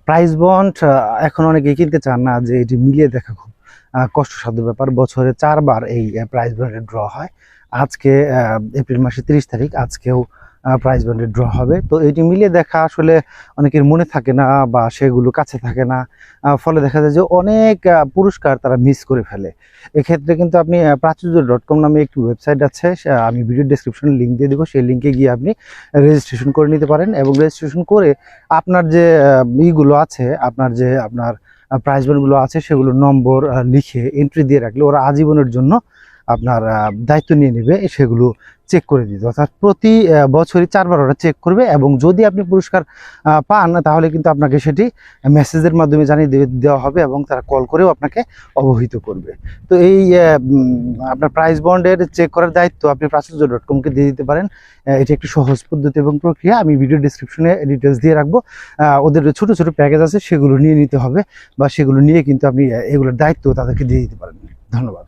Prize bond এখন অনেকেই কিনতে চান না, যে এটি মিলিয়ে দেখা খুব কষ্টসাধ্য ব্যাপার। বছরে 4 বার এই প্রাইজ বন্ডের ড্র হয়। আজকে এপ্রিল মাসের 30 তারিখ, আজকেও প্রাইজ বন্ডের ড্র হবে। তো এটি মিলিয়ে দেখা আসলে অনেকের মনে থাকে না বা সেগুলো কাছে থাকে না, ফলে দেখা যায় যে অনেক পুরস্কার তারা মিস করে ফেলে। এক্ষেত্রে কিন্তু আপনি প্রাচুর্য.com নামে একটি ওয়েবসাইট আছে, আমি ভিডিও ডেসক্রিপশনে লিঙ্ক দিয়ে দেবো। সেই লিঙ্কে গিয়ে আপনি রেজিস্ট্রেশন করে নিতে পারেন, এবং রেজিস্ট্রেশন করে আপনার যে ইগুলো আছে, আপনার প্রাইজ বন্ডগুলো আছে, সেগুলো নম্বর লিখে এন্ট্রি দিয়ে রাখলে ওরা আজীবনের জন্য আপনার দায়িত্ব নিয়ে নেবে সেগুলো চেক করে দিতে। অর্থাৎ প্রতি বছরই 4 বার ওরা চেক করবে, এবং যদি আপনি পুরস্কার পান তাহলে কিন্তু আপনাকে সেটি মেসেজের মাধ্যমে জানিয়ে দেওয়া হবে, এবং তারা কল করেও আপনাকে অবহিত করবে। তো এই আপনার প্রাইজ বন্ডের চেক করার দায়িত্ব আপনি প্রাচুর্য.com-কে দিয়ে দিতে পারেন। এটি একটি সহজ পদ্ধতি এবং প্রক্রিয়া। আমি ভিডিও ডিসক্রিপশনে ডিটেলস দিয়ে রাখবো। ওদের ছোট ছোট প্যাকেজ আছে, সেগুলো নিয়ে নিতে হবে, বা সেগুলো নিয়ে কিন্তু আপনি এগুলোর দায়িত্ব তাদেরকে দিয়ে দিতে পারেন। ধন্যবাদ।